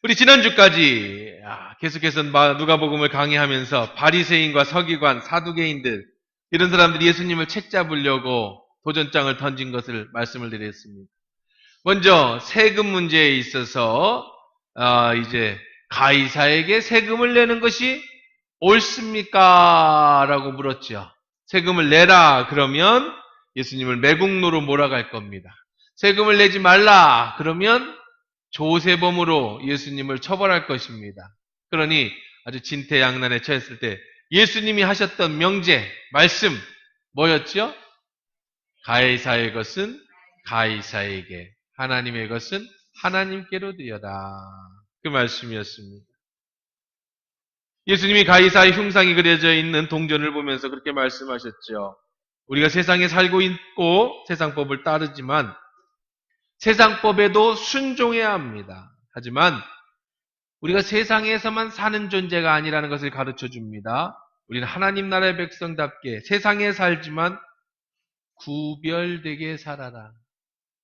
우리 지난주까지 계속해서 누가복음을 강의하면서 바리새인과 서기관, 사두개인들 이런 사람들이 예수님을 책잡으려고 도전장을 던진 것을 말씀을 드렸습니다. 먼저 세금 문제에 있어서 이제 가이사에게 세금을 내는 것이 옳습니까? 라고 물었죠. 세금을 내라 그러면 예수님을 매국노로 몰아갈 겁니다. 세금을 내지 말라 그러면 조세범으로 예수님을 처벌할 것입니다. 그러니 아주 진퇴양난에 처했을 때 예수님이 하셨던 명제, 말씀 뭐였죠? 가이사의 것은 가이사에게, 하나님의 것은 하나님께로 드려라. 그 말씀이었습니다. 예수님이 가이사의 흉상이 그려져 있는 동전을 보면서 그렇게 말씀하셨죠. 우리가 세상에 살고 있고 세상법을 따르지만 세상법에도 순종해야 합니다. 하지만 우리가 세상에서만 사는 존재가 아니라는 것을 가르쳐 줍니다. 우리는 하나님 나라의 백성답게 세상에 살지만 구별되게 살아라.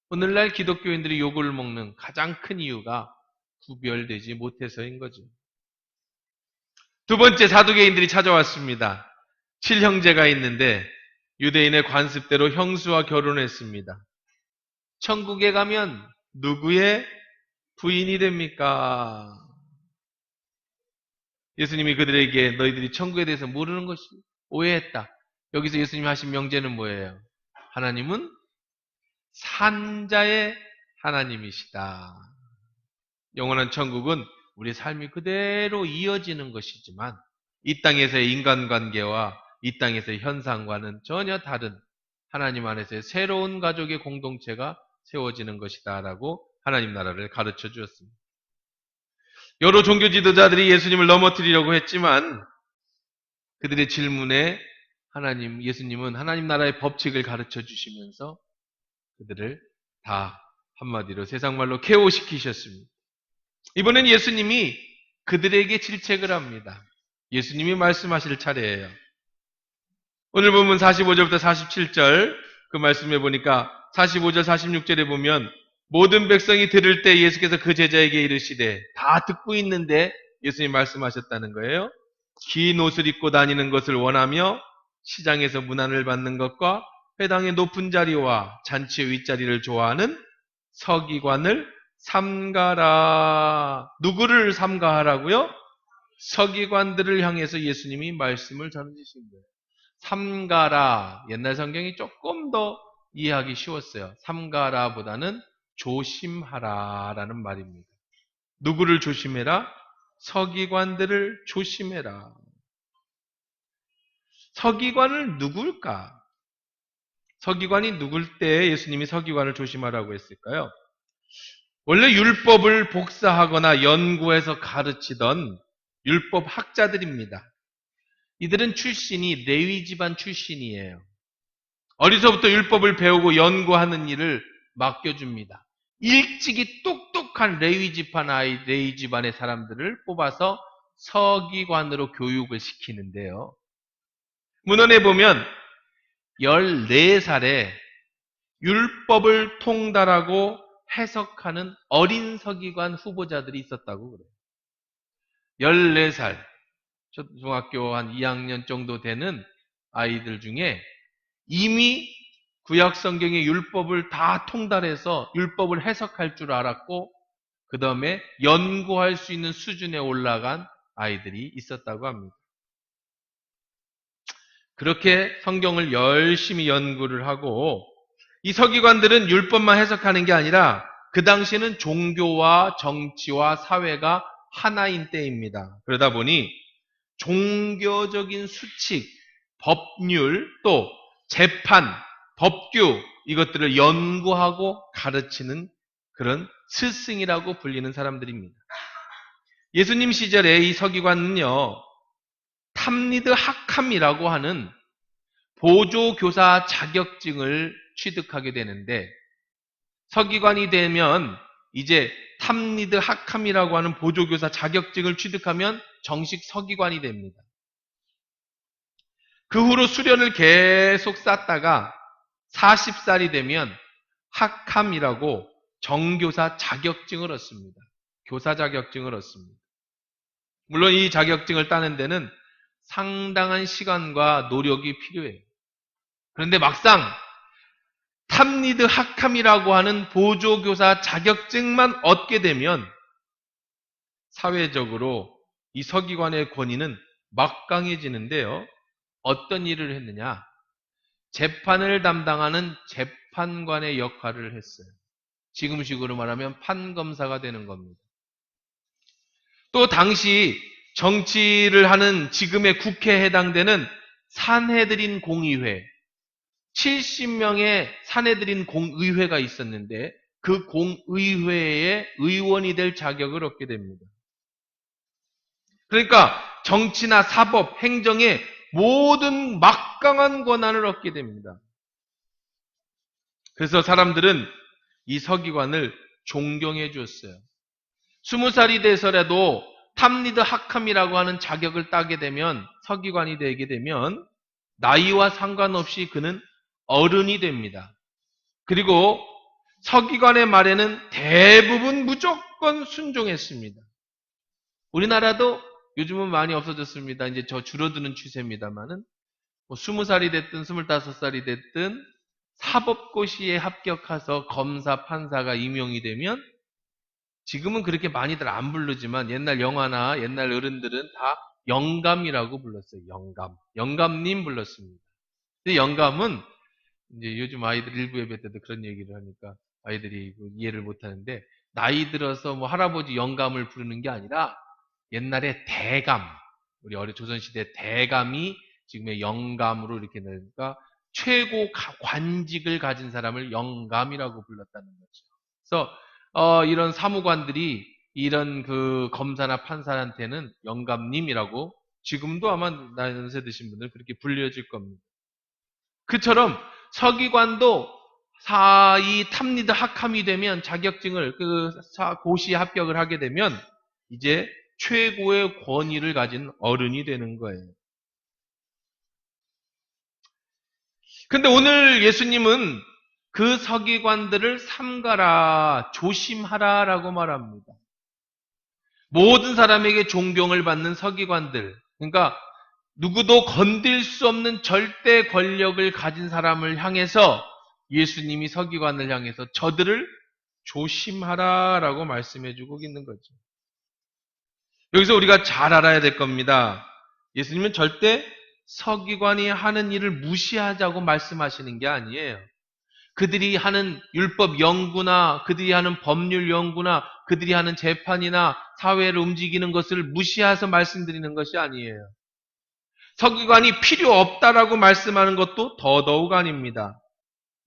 오늘날 기독교인들이 욕을 먹는 가장 큰 이유가 구별되지 못해서인 거죠. 두 번째, 사두개인들이 찾아왔습니다. 7형제가 있는데 유대인의 관습대로 형수와 결혼했습니다. 천국에 가면 누구의 부인이 됩니까? 예수님이 그들에게 너희들이 천국에 대해서 모르는 것이 오해했다. 여기서 예수님이 하신 명제는 뭐예요? 하나님은 산자의 하나님이시다. 영원한 천국은 우리 삶이 그대로 이어지는 것이지만 이 땅에서의 인간관계와 이 땅에서의 현상과는 전혀 다른 하나님 안에서의 새로운 가족의 공동체가 세워지는 것이다 라고 하나님 나라를 가르쳐 주었습니다. 여러 종교 지도자들이 예수님을 넘어뜨리려고 했지만 그들의 질문에 예수님은 하나님 나라의 법칙을 가르쳐 주시면서 그들을 다 한마디로 세상말로 KO시키셨습니다. 이번엔 예수님이 그들에게 질책을 합니다. 예수님이 말씀하실 차례예요. 오늘 보면 45절부터 47절 그 말씀에 보니까 45절 46절에 보면 모든 백성이 들을 때 예수께서 그 제자에게 이르시되 다 듣고 있는데 예수님이 말씀하셨다는 거예요. 긴 옷을 입고 다니는 것을 원하며 시장에서 문안을 받는 것과 회당의 높은 자리와 잔치의 윗자리를 좋아하는 서기관을 삼가라. 누구를 삼가하라고요? 서기관들을 향해서 예수님이 말씀을 전해주신 거예요. 삼가라. 옛날 성경이 조금 더 이해하기 쉬웠어요. 삼가라보다는 조심하라라는 말입니다. 누구를 조심해라? 서기관들을 조심해라. 서기관을 누굴까? 서기관이 누굴 때 예수님이 서기관을 조심하라고 했을까요? 원래 율법을 복사하거나 연구해서 가르치던 율법 학자들입니다. 이들은 출신이 레위 집안 출신이에요. 어려서부터 율법을 배우고 연구하는 일을 맡겨줍니다. 일찍이 똑똑한 레위 집안의 사람들을 뽑아서 서기관으로 교육을 시키는데요. 문헌에 보면 14살에 율법을 통달하고 해석하는 어린 서기관 후보자들이 있었다고 그래요. 14살, 초등학교 한 2학년 정도 되는 아이들 중에 이미 구약 성경의 율법을 다 통달해서 율법을 해석할 줄 알았고 그 다음에 연구할 수 있는 수준에 올라간 아이들이 있었다고 합니다. 그렇게 성경을 열심히 연구를 하고 이 서기관들은 율법만 해석하는 게 아니라 그 당시에는 종교와 정치와 사회가 하나인 때입니다. 그러다 보니 종교적인 수칙, 법률, 또 재판, 법규 이것들을 연구하고 가르치는 그런 스승이라고 불리는 사람들입니다. 예수님 시절에 이 서기관은요, 탐리드 하캄이라고 하는 보조교사 자격증을 취득하게 되는데 서기관이 되면 이제 탐리드 하캄이라고 하는 보조교사 자격증을 취득하면 정식 서기관이 됩니다. 그 후로 수련을 계속 쌓다가 40살이 되면 하캄이라고 정교사 자격증을 얻습니다. 교사 자격증을 얻습니다. 물론 이 자격증을 따는 데는 상당한 시간과 노력이 필요해요. 그런데 막상 탑리드 학함이라고 하는 보조교사 자격증만 얻게 되면 사회적으로 이 서기관의 권위는 막강해지는데요. 어떤 일을 했느냐? 재판을 담당하는 재판관의 역할을 했어요. 지금식으로 말하면 판검사가 되는 겁니다. 또 당시 정치를 하는 지금의 국회에 해당되는 산헤드린 공의회, 70명의 산헤드린 공의회가 있었는데 그 공의회의 의원이 될 자격을 얻게 됩니다. 그러니까 정치나 사법, 행정의 모든 막강한 권한을 얻게 됩니다. 그래서 사람들은 이 서기관을 존경해 주었어요. 20살이 돼서라도 탑리드 학함이라고 하는 자격을 따게 되면, 서기관이 되게 되면 나이와 상관없이 그는 어른이 됩니다. 그리고 서기관의 말에는 대부분 무조건 순종했습니다. 우리나라도 요즘은 많이 없어졌습니다. 이제 저 줄어드는 추세입니다만은 20살이 됐든 25살이 됐든 사법고시에 합격해서 검사, 판사가 임용이 되면 지금은 그렇게 많이들 안 부르지만 옛날 영화나 옛날 어른들은 다 영감이라고 불렀어요. 영감. 영감님 불렀습니다. 근데 영감은 이제 요즘 아이들 일부 예배 때도 그런 얘기를 하니까 아이들이 이해를 못 하는데, 나이 들어서 뭐 할아버지 영감을 부르는 게 아니라 옛날에 대감, 우리 조선시대 대감이 지금의 영감으로 이렇게 되니까 최고 관직을 가진 사람을 영감이라고 불렀다는 거죠. 그래서 이런 사무관들이 이런 그 검사나 판사한테는 영감님이라고, 지금도 아마 연세 드신 분들 그렇게 불려질 겁니다. 그처럼 서기관도 이 탑리드 학함이 되면, 자격증을 고시에 합격을 하게 되면 이제 최고의 권위를 가진 어른이 되는 거예요. 근데 오늘 예수님은 그 서기관들을 삼가라, 조심하라라고 말합니다. 모든 사람에게 존경을 받는 서기관들, 그러니까 누구도 건들 수 없는 절대 권력을 가진 사람을 향해서 예수님이 서기관을 향해서 저들을 조심하라라고 말씀해주고 있는 거죠. 여기서 우리가 잘 알아야 될 겁니다. 예수님은 절대 서기관이 하는 일을 무시하자고 말씀하시는 게 아니에요. 그들이 하는 율법 연구나 그들이 하는 법률 연구나 그들이 하는 재판이나 사회를 움직이는 것을 무시해서 말씀드리는 것이 아니에요. 서기관이 필요 없다라고 말씀하는 것도 더더욱 아닙니다.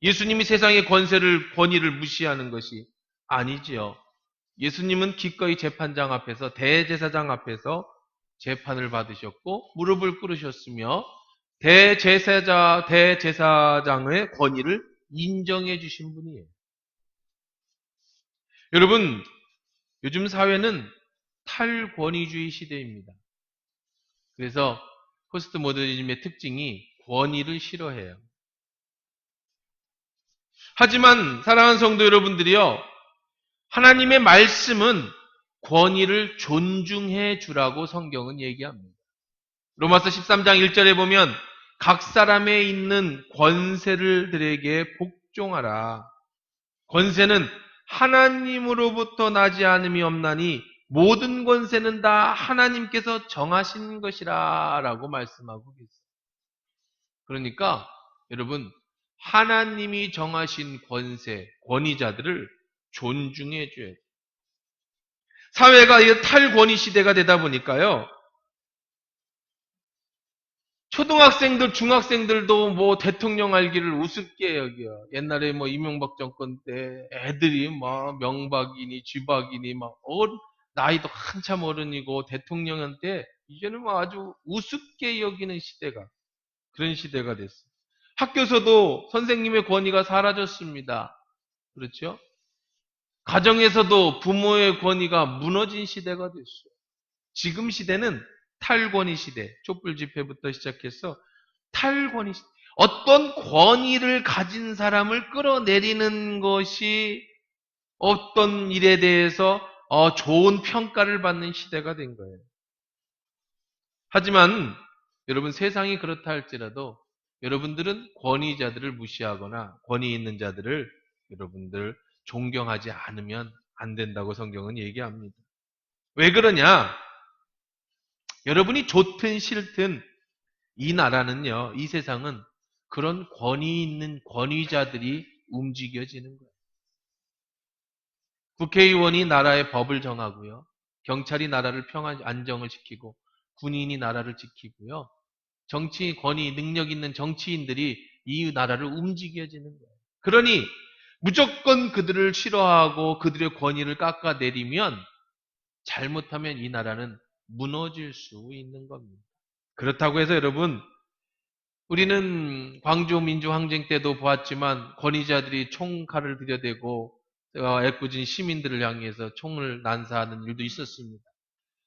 예수님이 세상의 권위를 무시하는 것이 아니지요. 예수님은 기꺼이 재판장 앞에서, 대제사장 앞에서 재판을 받으셨고 무릎을 꿇으셨으며 대제사장의 권위를 인정해 주신 분이에요. 여러분, 요즘 사회는 탈권위주의 시대입니다. 그래서 포스트 모더니즘의 특징이 권위를 싫어해요. 하지만 사랑하는 성도 여러분들이요, 하나님의 말씀은 권위를 존중해 주라고 성경은 얘기합니다. 로마서 13장 1절에 보면 각 사람에 있는 권세들에게 복종하라. 권세는 하나님으로부터 나지 않음이 없나니 모든 권세는 다 하나님께서 정하신 것이라 라고 말씀하고 계세요. 그러니까 여러분, 하나님이 정하신 권위자들을 존중해 줘야 돼요. 사회가 이 탈권위 시대가 되다 보니까요, 초등학생들, 중학생들도 뭐 대통령 알기를 우습게 여겨요. 옛날에 뭐 이명박 정권 때 애들이 막 명박이니 쥐박이니 막 나이도 한참 어른이고 대통령한테 이제는 뭐 아주 우습게 여기는 시대가, 그런 시대가 됐어요. 학교에서도 선생님의 권위가 사라졌습니다. 그렇죠? 가정에서도 부모의 권위가 무너진 시대가 됐어요. 지금 시대는 탈권위 시대, 촛불 집회부터 시작해서 탈권위 시대. 어떤 권위를 가진 사람을 끌어내리는 것이 어떤 일에 대해서 좋은 평가를 받는 시대가 된 거예요. 하지만 여러분 세상이 그렇다 할지라도 여러분들은 권위자들을 무시하거나 권위 있는 자들을 여러분들 존경하지 않으면 안 된다고 성경은 얘기합니다. 왜 그러냐? 여러분이 좋든 싫든 이 나라는요, 이 세상은 그런 권위 있는 권위자들이 움직여지는 거예요. 국회의원이 나라의 법을 정하고요. 경찰이 나라를 평안 안정을 지키고 군인이 나라를 지키고요. 정치 권위 능력 있는 정치인들이 이 나라를 움직여지는 거예요. 그러니 무조건 그들을 싫어하고 그들의 권위를 깎아내리면 잘못하면 이 나라는 무너질 수 있는 겁니다. 그렇다고 해서 여러분 우리는 광주 민주항쟁 때도 보았지만 권위자들이 총칼을 들여대고 애꿎은 시민들을 향해서 총을 난사하는 일도 있었습니다.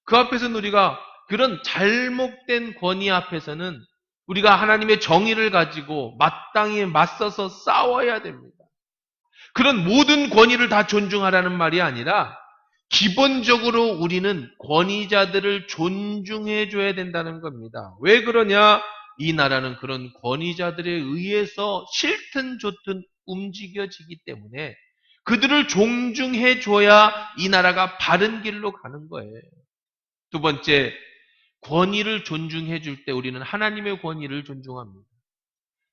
그 앞에서는 우리가 그런 잘못된 권위 앞에서는 우리가 하나님의 정의를 가지고 마땅히 맞서서 싸워야 됩니다. 그런 모든 권위를 다 존중하라는 말이 아니라 기본적으로 우리는 권위자들을 존중해 줘야 된다는 겁니다. 왜 그러냐? 이 나라는 그런 권위자들에 의해서 싫든 좋든 움직여지기 때문에 그들을 존중해 줘야 이 나라가 바른 길로 가는 거예요. 두 번째, 권위를 존중해 줄 때 우리는 하나님의 권위를 존중합니다.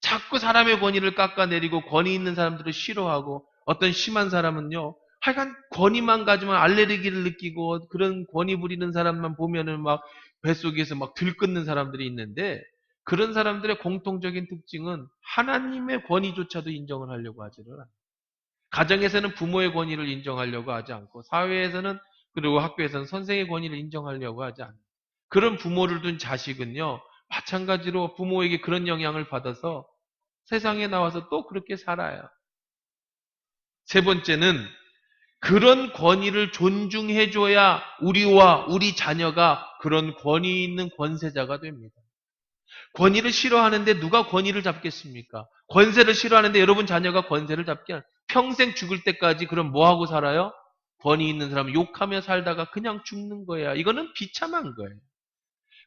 자꾸 사람의 권위를 깎아내리고 권위 있는 사람들을 싫어하고 어떤 심한 사람은요, 하여간 권위만 가지면 알레르기를 느끼고 그런 권위 부리는 사람만 보면은 막 뱃속에서 막 들끓는 사람들이 있는데 그런 사람들의 공통적인 특징은 하나님의 권위조차도 인정을 하려고 하지를 않아요. 가정에서는 부모의 권위를 인정하려고 하지 않고 사회에서는 그리고 학교에서는 선생의 권위를 인정하려고 하지 않아요. 그런 부모를 둔 자식은요, 마찬가지로 부모에게 그런 영향을 받아서 세상에 나와서 또 그렇게 살아요. 세 번째는 그런 권위를 존중해줘야 우리와 우리 자녀가 그런 권위 있는 권세자가 됩니다. 권위를 싫어하는데 누가 권위를 잡겠습니까? 권세를 싫어하는데 여러분 자녀가 권세를 잡게 하는 평생 죽을 때까지 그럼 뭐하고 살아요? 권위 있는 사람 욕하며 살다가 그냥 죽는 거야. 이거는 비참한 거예요.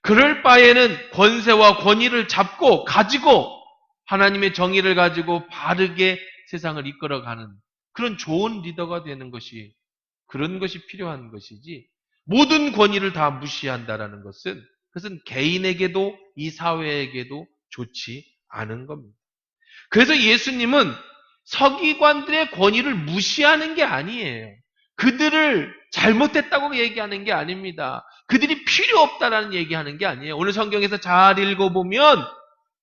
그럴 바에는 권세와 권위를 잡고 가지고 하나님의 정의를 가지고 바르게 세상을 이끌어가는 그런 좋은 리더가 되는 것이 그런 것이 필요한 것이지 모든 권위를 다 무시한다라는 것은 그것은 개인에게도 이 사회에게도 좋지 않은 겁니다. 그래서 예수님은 서기관들의 권위를 무시하는 게 아니에요. 그들을 잘못됐다고 얘기하는 게 아닙니다. 그들이 필요 없다라는 얘기하는 게 아니에요. 오늘 성경에서 잘 읽어보면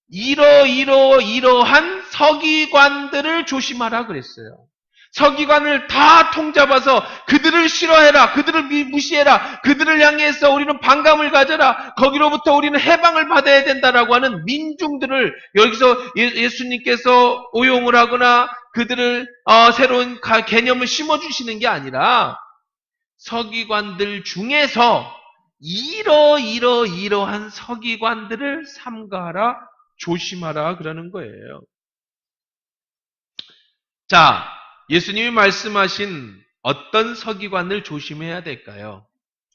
이러한 서기관들을 조심하라 그랬어요. 서기관을 다 통잡아서 그들을 싫어해라, 그들을 무시해라, 그들을 향해서 우리는 반감을 가져라, 거기로부터 우리는 해방을 받아야 된다라고 하는 민중들을 여기서 예수님께서 오용을 하거나 그들을 새로운 개념을 심어주시는 게 아니라 서기관들 중에서 이러한 서기관들을 삼가하라, 조심하라 그러는 거예요. 자, 예수님이 말씀하신 어떤 서기관을 조심해야 될까요?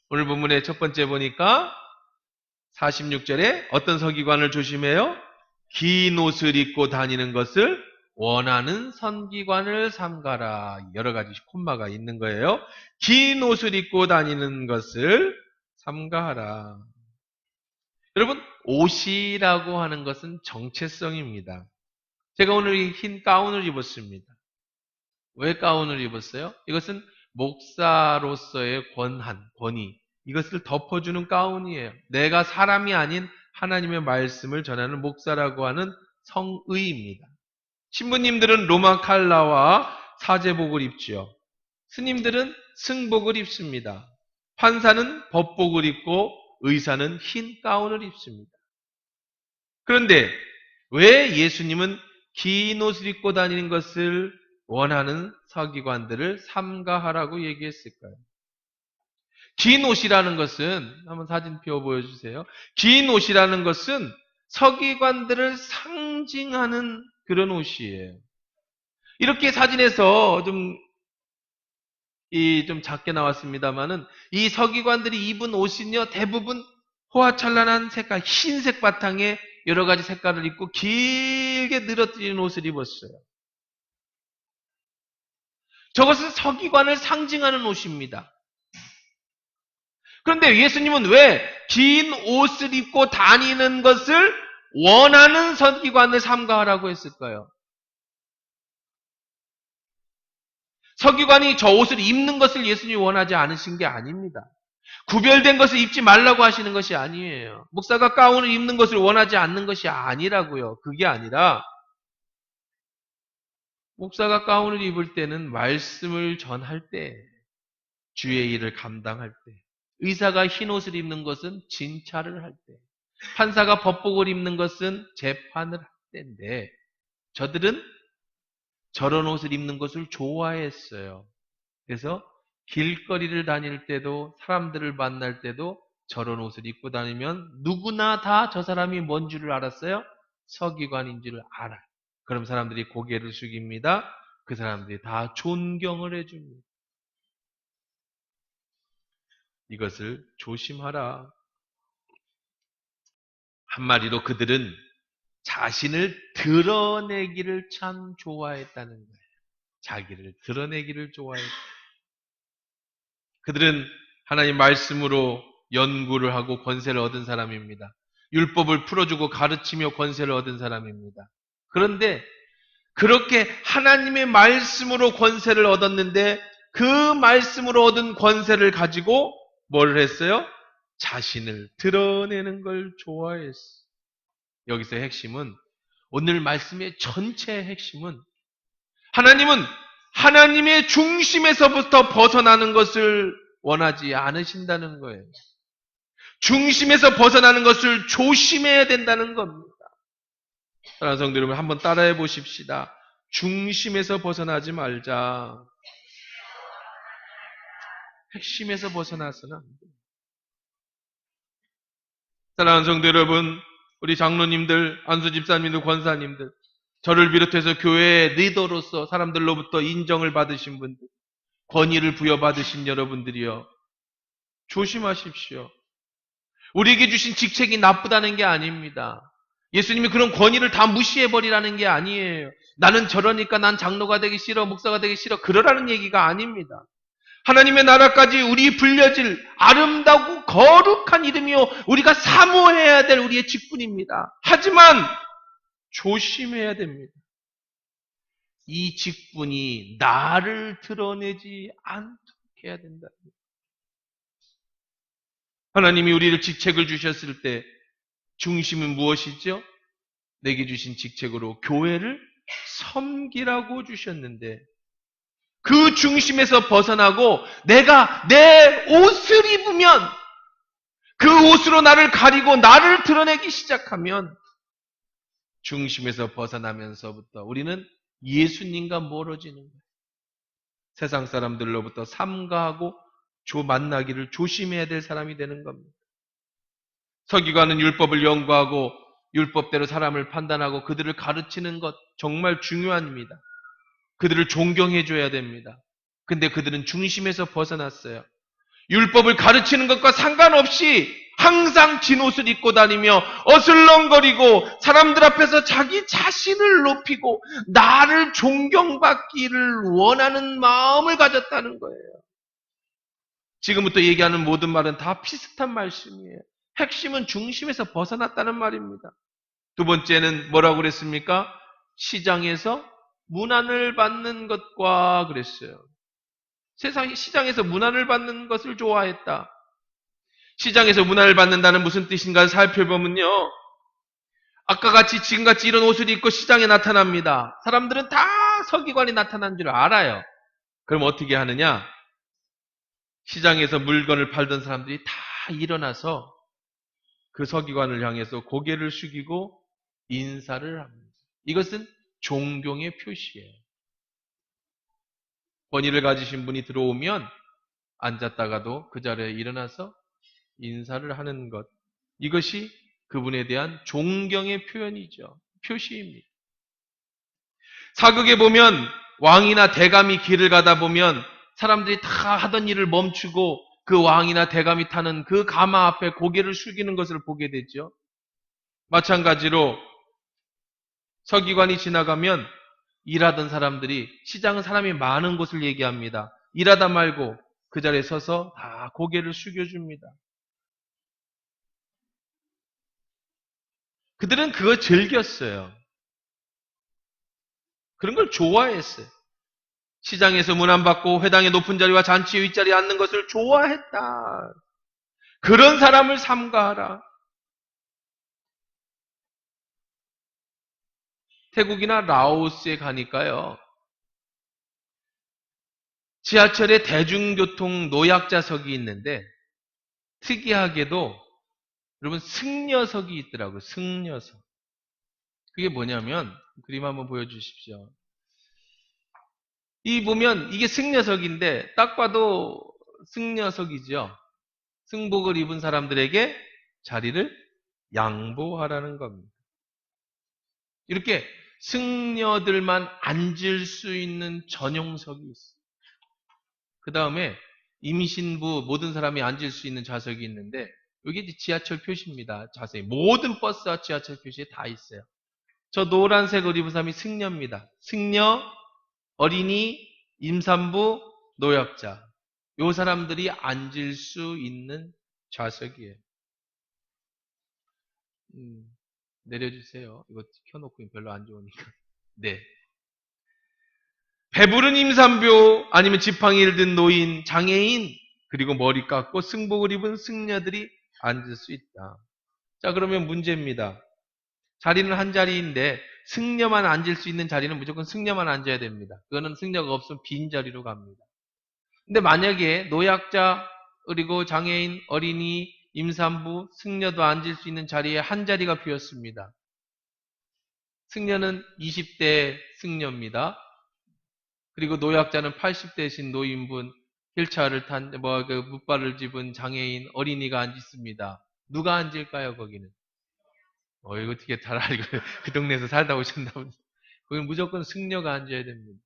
오늘 본문의 첫 번째 보니까 46절에 어떤 서기관을 조심해요? 긴 옷을 입고 다니는 것을 원하는 선기관을 삼가라. 여러 가지 콤마가 있는 거예요. 긴 옷을 입고 다니는 것을 삼가하라. 여러분, 옷이라고 하는 것은 정체성입니다. 제가 오늘 흰 가운을 입었습니다. 왜 가운을 입었어요? 이것은 목사로서의 권위. 이것을 덮어주는 가운이에요. 내가 사람이 아닌 하나님의 말씀을 전하는 목사라고 하는 성의입니다. 신부님들은 로마 칼라와 사제복을 입지요. 스님들은 승복을 입습니다. 판사는 법복을 입고 의사는 흰 가운을 입습니다. 그런데 왜 예수님은 긴 옷을 입고 다니는 것을 원하는 서기관들을 삼가하라고 얘기했을까요? 긴 옷이라는 것은 한번 사진표 보여주세요. 긴 옷이라는 것은 서기관들을 상징하는 그런 옷이에요. 이렇게 사진에서 좀 좀 작게 나왔습니다만은 이 서기관들이 입은 옷은요 대부분 호화찬란한 색깔, 흰색 바탕에 여러 가지 색깔을 입고 길게 늘어뜨리는 옷을 입었어요. 저것은 서기관을 상징하는 옷입니다. 그런데 예수님은 왜 긴 옷을 입고 다니는 것을 원하는 서기관을 삼가하라고 했을까요? 서기관이 저 옷을 입는 것을 예수님이 원하지 않으신 게 아닙니다. 구별된 것을 입지 말라고 하시는 것이 아니에요. 목사가 가운을 입는 것을 원하지 않는 것이 아니라고요. 그게 아니라 목사가 가운을 입을 때는 말씀을 전할 때, 주의 일을 감당할 때, 의사가 흰 옷을 입는 것은 진찰을 할 때, 판사가 법복을 입는 것은 재판을 할 때인데 저들은 저런 옷을 입는 것을 좋아했어요. 그래서 길거리를 다닐 때도 사람들을 만날 때도 저런 옷을 입고 다니면 누구나 다 저 사람이 뭔 줄을 알았어요? 서기관인 줄을 알아요. 그럼 사람들이 고개를 숙입니다. 그 사람들이 다 존경을 해줍니다. 이것을 조심하라. 한마디로 그들은 자신을 드러내기를 참 좋아했다는 거예요. 자기를 드러내기를 좋아했다. 그들은 하나님 말씀으로 연구를 하고 권세를 얻은 사람입니다. 율법을 풀어주고 가르치며 권세를 얻은 사람입니다. 그런데 그렇게 하나님의 말씀으로 권세를 얻었는데 그 말씀으로 얻은 권세를 가지고 뭘 했어요? 자신을 드러내는 걸 좋아했어요. 여기서 핵심은 오늘 말씀의 전체 핵심은 하나님은 하나님의 중심에서부터 벗어나는 것을 원하지 않으신다는 거예요. 중심에서 벗어나는 것을 조심해야 된다는 겁니다. 사랑하는 성도 여러분, 한번 따라해 보십시다. 중심에서 벗어나지 말자. 핵심에서 벗어나서는 안 돼요. 사랑하는 성도 여러분, 우리 장로님들, 안수 집사님들, 권사님들, 저를 비롯해서 교회의 리더로서 사람들로부터 인정을 받으신 분들, 권위를 부여받으신 여러분들이요. 조심하십시오. 우리에게 주신 직책이 나쁘다는 게 아닙니다. 예수님이 그런 권위를 다 무시해버리라는 게 아니에요. 나는 저러니까 난 장로가 되기 싫어, 목사가 되기 싫어, 그러라는 얘기가 아닙니다. 하나님의 나라까지 우리 불려질 아름다고 거룩한 이름이요. 우리가 사모해야 될 우리의 직분입니다. 하지만 조심해야 됩니다. 이 직분이 나를 드러내지 않도록 해야 된다. 하나님이 우리를 직책을 주셨을 때 중심은 무엇이죠? 내게 주신 직책으로 교회를 섬기라고 주셨는데 그 중심에서 벗어나고 내가 내 옷을 입으면 그 옷으로 나를 가리고 나를 드러내기 시작하면 중심에서 벗어나면서부터 우리는 예수님과 멀어지는 거예요. 세상 사람들로부터 삼가하고 만나기를 조심해야 될 사람이 되는 겁니다. 서기관은 율법을 연구하고 율법대로 사람을 판단하고 그들을 가르치는 것 정말 중요합니다. 그들을 존경해줘야 됩니다. 근데 그들은 중심에서 벗어났어요. 율법을 가르치는 것과 상관없이 항상 진 옷을 입고 다니며 어슬렁거리고 사람들 앞에서 자기 자신을 높이고 나를 존경받기를 원하는 마음을 가졌다는 거예요. 지금부터 얘기하는 모든 말은 다 비슷한 말씀이에요. 핵심은 중심에서 벗어났다는 말입니다. 두 번째는 뭐라고 그랬습니까? 시장에서 문안을 받는 것과 그랬어요. 시장에서 문안을 받는 것을 좋아했다. 시장에서 문안을 받는다는 무슨 뜻인가 살펴보면요. 아까 같이 지금같이 이런 옷을 입고 시장에 나타납니다. 사람들은 다 서기관이 나타난 줄 알아요. 그럼 어떻게 하느냐? 시장에서 물건을 팔던 사람들이 다 일어나서 그 서기관을 향해서 고개를 숙이고 인사를 합니다. 이것은 존경의 표시예요. 권위를 가지신 분이 들어오면 앉았다가도 그 자리에 일어나서 인사를 하는 것. 이것이 그분에 대한 존경의 표현이죠. 표시입니다. 사극에 보면 왕이나 대감이 길을 가다 보면 사람들이 다 하던 일을 멈추고 그 왕이나 대감이 타는 그 가마 앞에 고개를 숙이는 것을 보게 되죠. 마찬가지로 서기관이 지나가면 일하던 사람들이, 시장은 사람이 많은 곳을 얘기합니다. 일하다 말고 그 자리에 서서 다 고개를 숙여줍니다. 그들은 그걸 즐겼어요. 그런 걸 좋아했어요. 시장에서 문안받고 회당의 높은 자리와 잔치의 윗자리에 앉는 것을 좋아했다. 그런 사람을 삼가하라. 태국이나 라오스에 가니까요, 지하철에 대중교통 노약자석이 있는데 특이하게도 여러분 승려석이 있더라고요. 승려석. 그게 뭐냐면 그림 한번 보여주십시오. 이 보면 이게 승려석인데 딱 봐도 승려석이죠. 승복을 입은 사람들에게 자리를 양보하라는 겁니다. 이렇게 승려들만 앉을 수 있는 전용석이 있어요. 그 다음에 임신부 모든 사람이 앉을 수 있는 좌석이 있는데 여기 지하철 표시입니다. 자세히 모든 버스와 지하철 표시에 다 있어요. 저 노란색을 입은 사람이 승려입니다. 승려, 어린이, 임산부, 노약자. 요 사람들이 앉을 수 있는 좌석이에요. 내려주세요. 이거 켜놓고 별로 안 좋으니까. 네. 배부른 임산부, 아니면 지팡이를 든 노인, 장애인, 그리고 머리 깎고 승복을 입은 승려들이 앉을 수 있다. 자, 그러면 문제입니다. 자리는 한 자리인데 승려만 앉을 수 있는 자리는 무조건 승려만 앉아야 됩니다. 그거는 승려가 없으면 빈 자리로 갑니다. 근데 만약에 노약자, 그리고 장애인, 어린이, 임산부, 승려도 앉을 수 있는 자리에 한 자리가 비었습니다. 승려는 20대 승려입니다. 그리고 노약자는 80대신 노인분, 휠체어를 탄, 뭇발을 집은 장애인, 어린이가 앉습니다. 누가 앉을까요, 거기는? 이거 어떻게 잘 알고, 그 동네에서 살다 오셨나 보네. 거기는 무조건 승려가 앉아야 됩니다.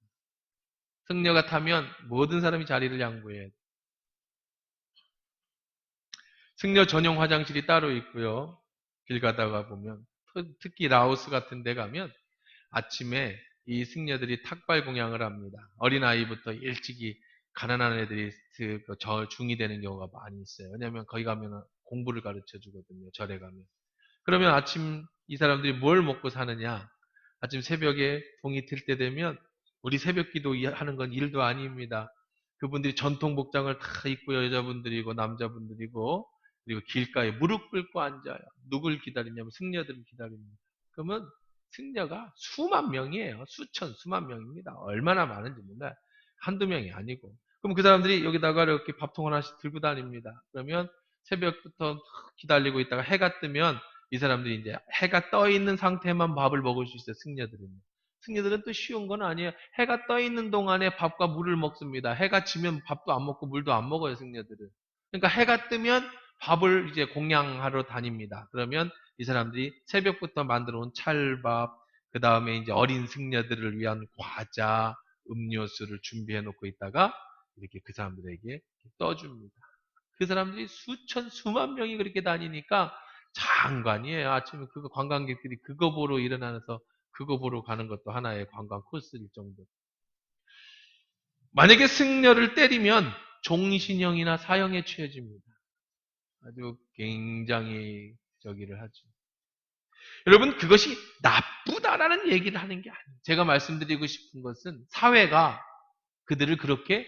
승려가 타면 모든 사람이 자리를 양보해야 돼요. 승려 전용 화장실이 따로 있고요. 길 가다가 보면, 특히 라오스 같은 데 가면 아침에 이 승려들이 탁발 공양을 합니다. 어린아이부터 일찍이 가난한 애들이 중이 되는 경우가 많이 있어요. 왜냐하면 거기 가면 공부를 가르쳐 주거든요. 절에 가면. 그러면 아침 이 사람들이 뭘 먹고 사느냐? 아침 새벽에 동이 틀 때 되면 우리 새벽 기도 하는 건 일도 아닙니다. 그분들이 전통 복장을 다 입고요. 여자분들이고 남자분들이고, 그리고 길가에 무릎 꿇고 앉아요. 누굴 기다리냐면 승려들을 기다립니다. 그러면 승려가 수만 명이에요. 수천, 수만 명입니다. 얼마나 많은지 몰라요. 한두 명이 아니고. 그럼 그 사람들이 여기다가 이렇게 밥통 하나씩 들고 다닙니다. 그러면 새벽부터 기다리고 있다가 해가 뜨면 이 사람들이 이제 해가 떠 있는 상태만 밥을 먹을 수 있어요. 승려들은. 승려들은 또 쉬운 건 아니에요. 해가 떠 있는 동안에 밥과 물을 먹습니다. 해가 지면 밥도 안 먹고 물도 안 먹어요. 승려들은. 그러니까 해가 뜨면 밥을 이제 공양하러 다닙니다. 그러면 이 사람들이 새벽부터 만들어 온 찰밥, 그 다음에 이제 어린 승려들을 위한 과자, 음료수를 준비해 놓고 있다가 이렇게 그 사람들에게 떠줍니다. 그 사람들이 수천, 수만 명이 그렇게 다니니까 장관이에요. 아침에 그거 관광객들이 그거 보러 일어나서 그거 보러 가는 것도 하나의 관광 코스일 정도. 만약에 승려를 때리면 종신형이나 사형에 처해집니다. 아주 굉장히 저기를 하죠. 여러분, 그것이 나쁘다라는 얘기를 하는 게 아니에요. 제가 말씀드리고 싶은 것은 사회가 그들을 그렇게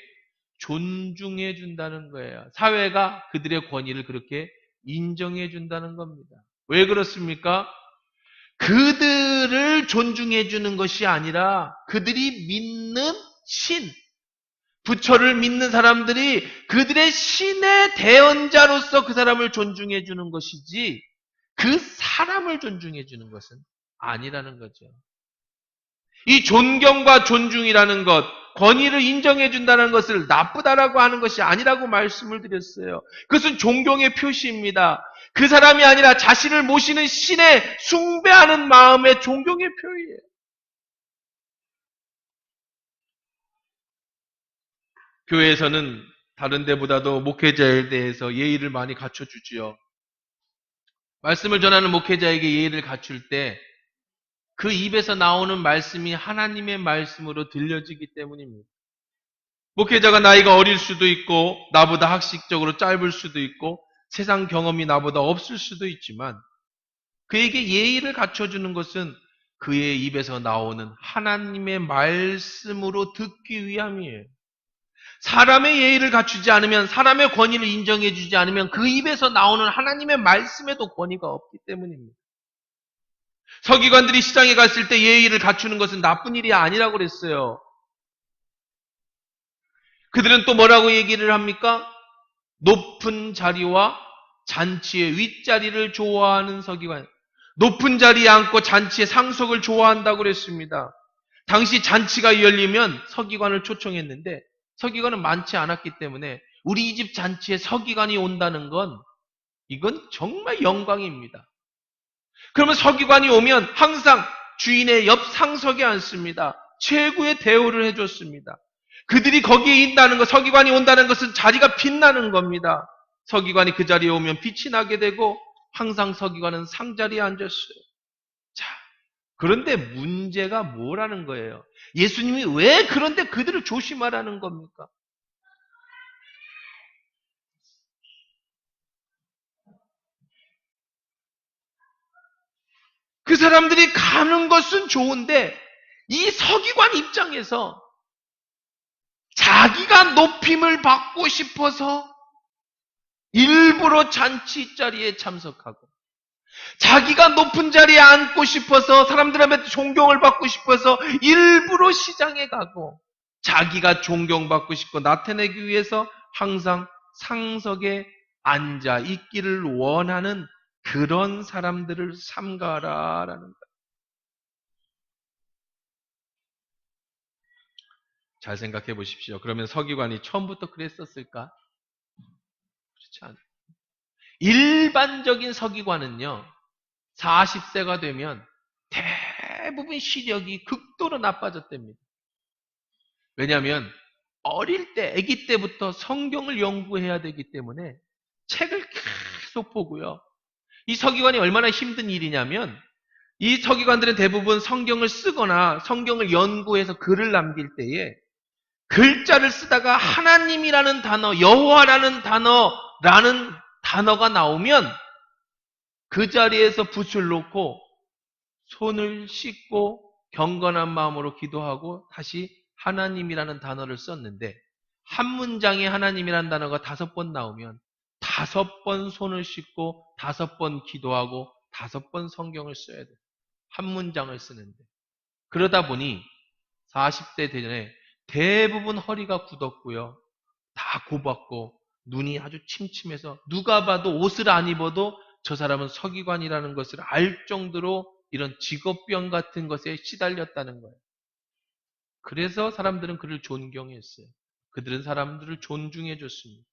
존중해 준다는 거예요. 사회가 그들의 권위를 그렇게 인정해 준다는 겁니다. 왜 그렇습니까? 그들을 존중해 주는 것이 아니라 그들이 믿는 신, 부처를 믿는 사람들이 그들의 신의 대언자로서 그 사람을 존중해 주는 것이지 그 사람을 존중해 주는 것은 아니라는 거죠. 이 존경과 존중이라는 것, 권위를 인정해 준다는 것을 나쁘다라고 하는 것이 아니라고 말씀을 드렸어요. 그것은 존경의 표시입니다. 그 사람이 아니라 자신을 모시는 신에 숭배하는 마음의 존경의 표현이에요. 교회에서는 다른 데보다도 목회자에 대해서 예의를 많이 갖춰주지요. 말씀을 전하는 목회자에게 예의를 갖출 때 그 입에서 나오는 말씀이 하나님의 말씀으로 들려지기 때문입니다. 목회자가 나이가 어릴 수도 있고 나보다 학식적으로 짧을 수도 있고 세상 경험이 나보다 없을 수도 있지만 그에게 예의를 갖춰주는 것은 그의 입에서 나오는 하나님의 말씀으로 듣기 위함이에요. 사람의 예의를 갖추지 않으면, 사람의 권위를 인정해 주지 않으면 그 입에서 나오는 하나님의 말씀에도 권위가 없기 때문입니다. 서기관들이 시장에 갔을 때 예의를 갖추는 것은 나쁜 일이 아니라고 그랬어요. 그들은 또 뭐라고 얘기를 합니까? 높은 자리와 잔치의 윗자리를 좋아하는 서기관. 높은 자리에 앉고 잔치의 상속을 좋아한다고 그랬습니다. 당시 잔치가 열리면 서기관을 초청했는데 서기관은 많지 않았기 때문에 우리 집 잔치에 서기관이 온다는 건 이건 정말 영광입니다. 그러면 서기관이 오면 항상 주인의 옆 상석에 앉습니다. 최고의 대우를 해줬습니다. 그들이 거기에 있다는 것, 서기관이 온다는 것은 자리가 빛나는 겁니다. 서기관이 그 자리에 오면 빛이 나게 되고 항상 서기관은 상자리에 앉았어요. 자, 그런데 문제가 뭐라는 거예요? 예수님이 왜 그런데 그들을 조심하라는 겁니까? 그 사람들이 가는 것은 좋은데 이 서기관 입장에서 자기가 높임을 받고 싶어서 일부러 잔치 자리에 참석하고 자기가 높은 자리에 앉고 싶어서 사람들한테 존경을 받고 싶어서 일부러 시장에 가고 자기가 존경받고 싶고 나타내기 위해서 항상 상석에 앉아 있기를 원하는 그런 사람들을 삼가라라는 거예요. 잘 생각해 보십시오. 그러면 서기관이 처음부터 그랬었을까? 그렇지 않아요. 일반적인 서기관은요, 40세가 되면 대부분 시력이 극도로 나빠졌답니다. 왜냐하면 어릴 때, 아기 때부터 성경을 연구해야 되기 때문에 책을 계속 보고요. 이 서기관이 얼마나 힘든 일이냐면 이 서기관들은 대부분 성경을 쓰거나 성경을 연구해서 글을 남길 때에 글자를 쓰다가 하나님이라는 단어, 여호와라는 단어가 나오면 그 자리에서 붓을 놓고 손을 씻고 경건한 마음으로 기도하고 다시 하나님이라는 단어를 썼는데 한 문장에 하나님이라는 단어가 5번 나오면 5번 손을 씻고 5번 기도하고 5번 성경을 써야 돼요. 한 문장을 쓰는데. 그러다 보니 40대 되전에 대부분 허리가 굳었고요. 다 곱았고 눈이 아주 침침해서 누가 봐도 옷을 안 입어도 저 사람은 서기관이라는 것을 알 정도로 이런 직업병 같은 것에 시달렸다는 거예요. 그래서 사람들은 그를 존경했어요. 그들은 사람들을 존중해 줬습니다.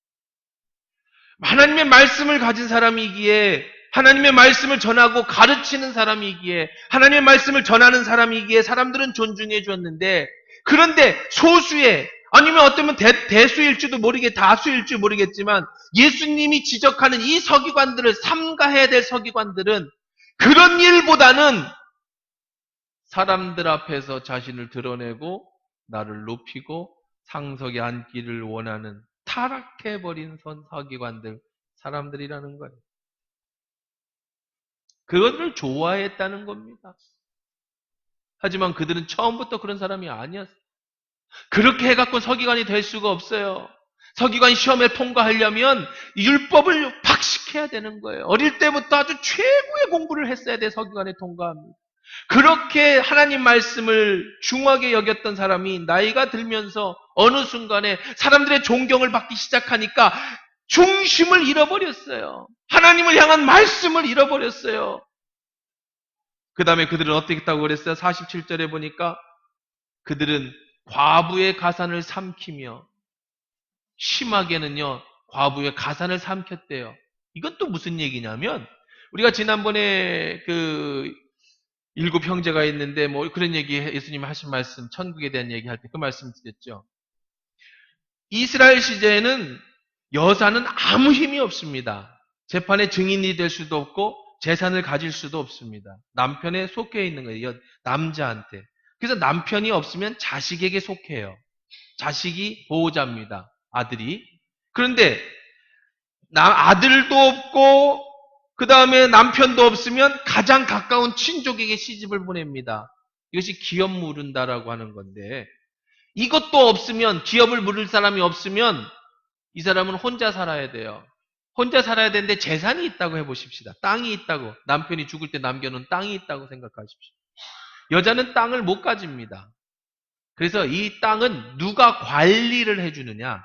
하나님의 말씀을 가진 사람이기에 하나님의 말씀을 전하고 가르치는 사람이기에 하나님의 말씀을 전하는 사람이기에 사람들은 존중해 주었는데 그런데 소수의 아니면 어쩌면 대수일지도 다수일지 모르겠지만 예수님이 지적하는 이 서기관들을 삼가해야 될 서기관들은 그런 일보다는 사람들 앞에서 자신을 드러내고 나를 높이고 상석에 앉기를 원하는 타락해버린 서기관들, 사람들이라는 거예요. 그것을 좋아했다는 겁니다. 하지만 그들은 처음부터 그런 사람이 아니었어요. 그렇게 해갖고 서기관이 될 수가 없어요. 서기관 시험에 통과하려면 율법을 박식해야 되는 거예요. 어릴 때부터 아주 최고의 공부를 했어야 돼 서기관에 통과합니다. 그렇게 하나님 말씀을 중하게 여겼던 사람이 나이가 들면서 어느 순간에 사람들의 존경을 받기 시작하니까 중심을 잃어버렸어요. 하나님을 향한 말씀을 잃어버렸어요. 그 다음에 그들은 어떻게 했다고 그랬어요? 47절에 보니까 그들은 과부의 가산을 삼키며 심하게는요 과부의 가산을 삼켰대요. 이건 또 무슨 얘기냐면 우리가 지난번에 그 7 형제가 있는데 뭐 그런 얘기 예수님이 하신 말씀 천국에 대한 얘기할 때 그 말씀 드렸죠. 이스라엘 시대에는 여자는 아무 힘이 없습니다. 재판의 증인이 될 수도 없고 재산을 가질 수도 없습니다. 남편에 속해 있는 거예요. 남자한테. 그래서 남편이 없으면 자식에게 속해요. 자식이 보호자입니다. 아들이. 그런데 아들도 없고 그 다음에 남편도 없으면 가장 가까운 친족에게 시집을 보냅니다. 이것이 기업 물은다라고 하는 건데 이것도 없으면 기업을 물을 사람이 없으면 이 사람은 혼자 살아야 돼요. 혼자 살아야 되는데 재산이 있다고 해보십시다. 땅이 있다고. 남편이 죽을 때 남겨놓은 땅이 있다고 생각하십시오. 여자는 땅을 못 가집니다. 그래서 이 땅은 누가 관리를 해주느냐?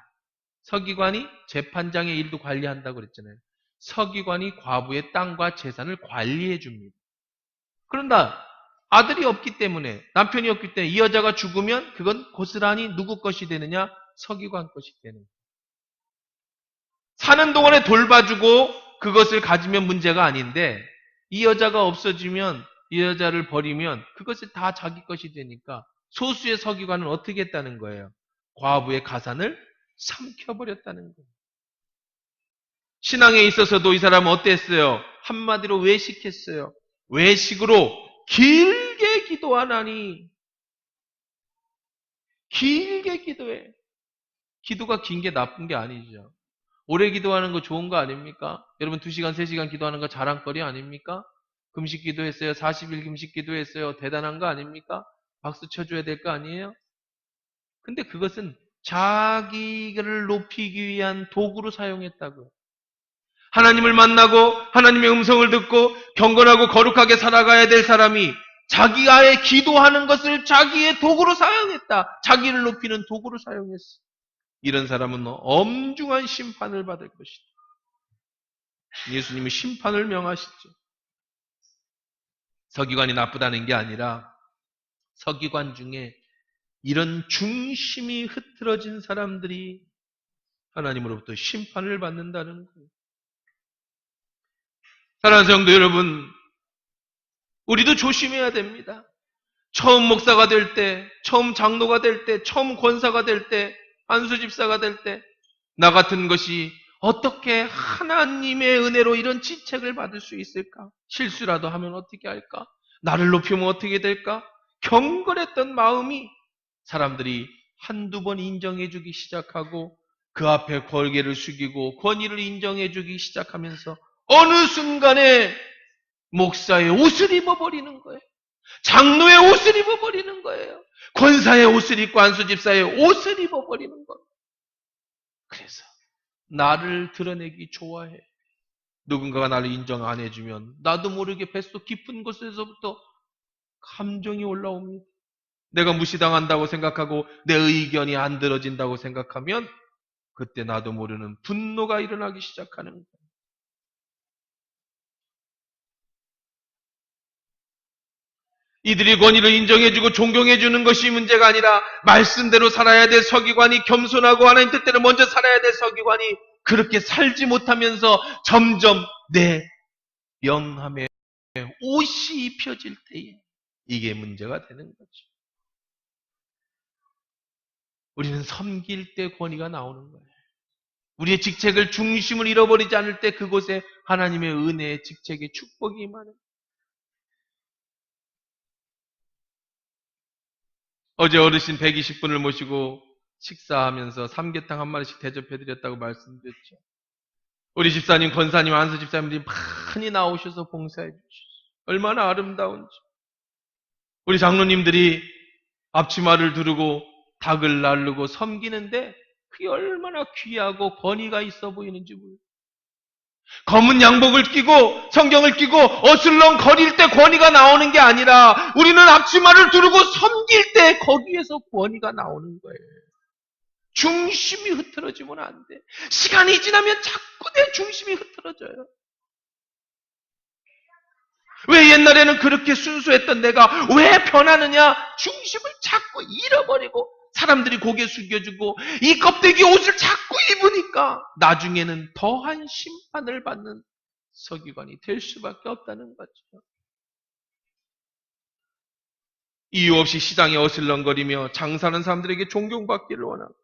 서기관이 재판장의 일도 관리한다고 그랬잖아요. 서기관이 과부의 땅과 재산을 관리해 줍니다. 그런다 아들이 없기 때문에 남편이 없기 때문에 이 여자가 죽으면 그건 고스란히 누구 것이 되느냐? 서기관 것이 되는 거예요. 사는 동안에 돌봐주고 그것을 가지면 문제가 아닌데 이 여자가 없어지면 이 여자를 버리면 그것이 다 자기 것이 되니까 소수의 서기관은 어떻게 했다는 거예요? 과부의 가산을 삼켜버렸다는 거예요. 신앙에 있어서도 이 사람은 어땠어요? 한마디로 외식했어요. 외식으로 길게 기도하나니 길게 기도해. 기도가 긴 게 나쁜 게 아니죠. 오래 기도하는 거 좋은 거 아닙니까? 여러분 2시간, 3시간 기도하는 거 자랑거리 아닙니까? 금식 기도했어요. 40일 금식 기도했어요. 대단한 거 아닙니까? 박수 쳐줘야 될 거 아니에요? 근데 그것은 자기를 높이기 위한 도구로 사용했다고요. 하나님을 만나고 하나님의 음성을 듣고 경건하고 거룩하게 살아가야 될 사람이 자기의 기도하는 것을 자기의 도구로 사용했다. 자기를 높이는 도구로 사용했어. 이런 사람은 엄중한 심판을 받을 것이다. 예수님이 심판을 명하시죠. 서기관이 나쁘다는 게 아니라 서기관 중에 이런 중심이 흐트러진 사람들이 하나님으로부터 심판을 받는다는 거예요. 사랑하는 성도 여러분, 우리도 조심해야 됩니다. 처음 목사가 될 때, 처음 장로가 될 때, 처음 권사가 될 때, 안수 집사가 될 때, 나 같은 것이 어떻게 하나님의 은혜로 이런 지책을 받을 수 있을까? 실수라도 하면 어떻게 할까? 나를 높이면 어떻게 될까? 경건했던 마음이 사람들이 한두 번 인정해주기 시작하고 그 앞에 걸개를 숙이고 권위를 인정해주기 시작하면서 어느 순간에 목사의 옷을 입어버리는 거예요. 장로의 옷을 입어버리는 거예요. 권사의 옷을 입고 안수집사의 옷을 입어버리는 거예요. 그래서 나를 드러내기 좋아해. 누군가가 나를 인정 안 해주면 나도 모르게 뱃속 깊은 곳에서부터 감정이 올라옵니다. 내가 무시당한다고 생각하고 내 의견이 안 들어진다고 생각하면 그때 나도 모르는 분노가 일어나기 시작하는 거예요. 이들이 권위를 인정해주고 존경해주는 것이 문제가 아니라 말씀대로 살아야 될 서기관이 겸손하고 하나님 뜻대로 먼저 살아야 될 서기관이 그렇게 살지 못하면서 점점 내 명함에 옷이 입혀질 때에 이게 문제가 되는 거죠. 우리는 섬길 때 권위가 나오는 거예요. 우리의 직책을 중심을 잃어버리지 않을 때 그곳에 하나님의 은혜의 직책의 축복이 임하는 거예요. 어제 어르신 120분을 모시고 식사하면서 삼계탕 한 마리씩 대접해드렸다고 말씀드렸죠. 우리 집사님, 권사님, 안수 집사님들이 많이 나오셔서 봉사해 주셨어요. 얼마나 아름다운지. 우리 장로님들이 앞치마를 두르고 닭을 날르고 섬기는데 그게 얼마나 귀하고 권위가 있어 보이는지 몰라요. 검은 양복을 끼고 성경을 끼고 어슬렁 거릴 때 권위가 나오는 게 아니라 우리는 앞치마를 두르고 섬길 때 거기에서 권위가 나오는 거예요. 중심이 흐트러지면 안 돼. 시간이 지나면 자꾸 내 중심이 흐트러져요. 왜 옛날에는 그렇게 순수했던 내가 왜 변하느냐? 중심을 자꾸 잃어버리고 사람들이 고개 숙여주고 이 껍데기 옷을 자꾸 입으니까 나중에는 더한 심판을 받는 서기관이 될 수밖에 없다는 거죠. 이유 없이 시장에 어슬렁거리며 장사하는 사람들에게 존경받기를 원하고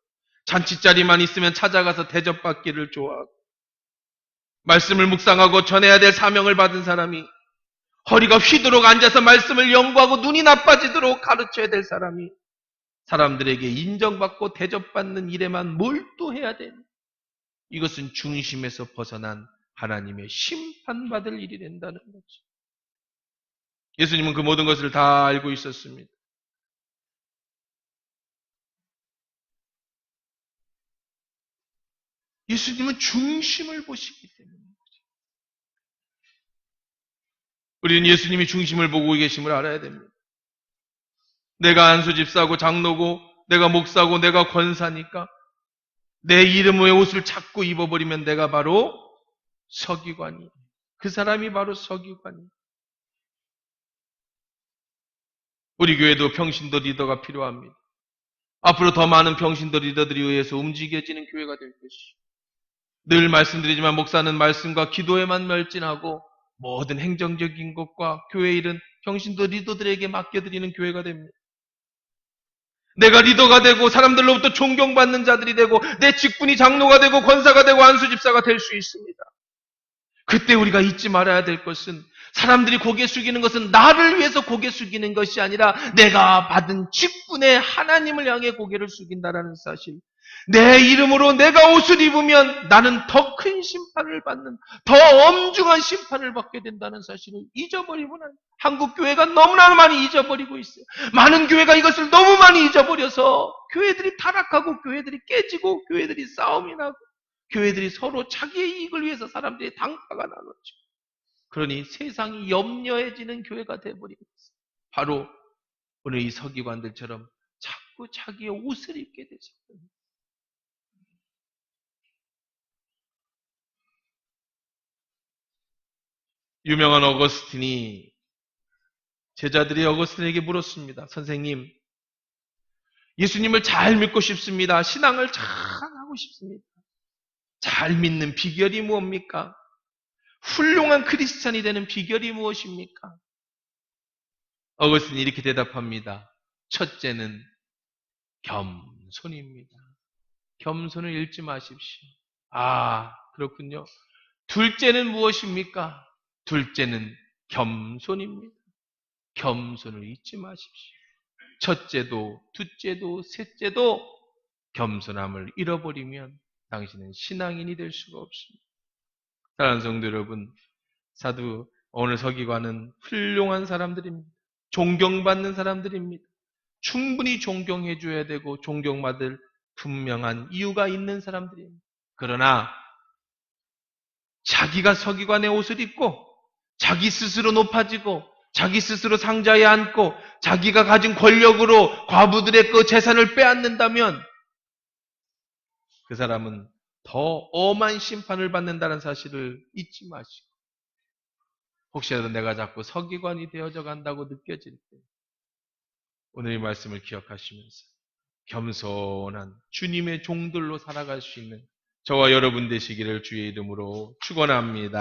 잔치자리만 있으면 찾아가서 대접받기를 좋아하고, 말씀을 묵상하고 전해야 될 사명을 받은 사람이 허리가 휘도록 앉아서 말씀을 연구하고 눈이 나빠지도록 가르쳐야 될 사람이 사람들에게 인정받고 대접받는 일에만 몰두해야 되는, 이것은 중심에서 벗어난 하나님의 심판받을 일이 된다는 거죠. 예수님은 그 모든 것을 다 알고 있었습니다. 예수님은 중심을 보시기 때문에 우리는 예수님이 중심을 보고 계심을 알아야 됩니다. 내가 안수 집사고 장로고 내가 목사고 내가 권사니까 내 이름 외 옷을 자꾸 입어버리면 내가 바로 서기관이에요. 그 사람이 바로 서기관이에요. 우리 교회도 평신도 리더가 필요합니다. 앞으로 더 많은 평신도 리더들에 의해서 움직여지는 교회가 될 것이에요. 늘 말씀드리지만 목사는 말씀과 기도에만 멸진하고 모든 행정적인 것과 교회 일은 평신도 리더들에게 맡겨드리는 교회가 됩니다. 내가 리더가 되고 사람들로부터 존경받는 자들이 되고 내 직분이 장로가 되고 권사가 되고 안수집사가 될 수 있습니다. 그때 우리가 잊지 말아야 될 것은, 사람들이 고개 숙이는 것은 나를 위해서 고개 숙이는 것이 아니라 내가 받은 직분의 하나님을 향해 고개를 숙인다라는 사실. 내 이름으로 내가 옷을 입으면 나는 더 큰 심판을 받는, 더 엄중한 심판을 받게 된다는 사실을 잊어버리면 한국 교회가 너무나 많이 잊어버리고 있어요. 많은 교회가 이것을 너무 많이 잊어버려서 교회들이 타락하고 교회들이 깨지고 교회들이 싸움이 나고 교회들이 서로 자기의 이익을 위해서 사람들이 당파가 나눴죠. 그러니 세상이 염려해지는 교회가 되어버리고 있어요. 바로 오늘 이 서기관들처럼 자꾸 자기의 옷을 입게 되죠. 유명한 어거스틴이 제자들이 어거스틴에게 물었습니다. 선생님, 예수님을 잘 믿고 싶습니다. 신앙을 잘 하고 싶습니다. 잘 믿는 비결이 무엇입니까? 훌륭한 크리스찬이 되는 비결이 무엇입니까? 어거스틴이 이렇게 대답합니다. 첫째는 겸손입니다. 겸손을 잃지 마십시오. 아, 그렇군요. 둘째는 무엇입니까? 둘째는 겸손입니다. 겸손을 잊지 마십시오. 첫째도, 둘째도, 셋째도 겸손함을 잃어버리면 당신은 신앙인이 될 수가 없습니다. 사랑하는 성도 여러분, 오늘 서기관은 훌륭한 사람들입니다. 존경받는 사람들입니다. 충분히 존경해줘야 되고 존경받을 분명한 이유가 있는 사람들입니다. 그러나 자기가 서기관의 옷을 입고 자기 스스로 높아지고 자기 스스로 상자에 앉고 자기가 가진 권력으로 과부들의 그 재산을 빼앗는다면 그 사람은 더 엄한 심판을 받는다는 사실을 잊지 마시고, 혹시라도 내가 자꾸 서기관이 되어져 간다고 느껴질 때 오늘 이 말씀을 기억하시면서 겸손한 주님의 종들로 살아갈 수 있는 저와 여러분 되시기를 주의 이름으로 축원합니다.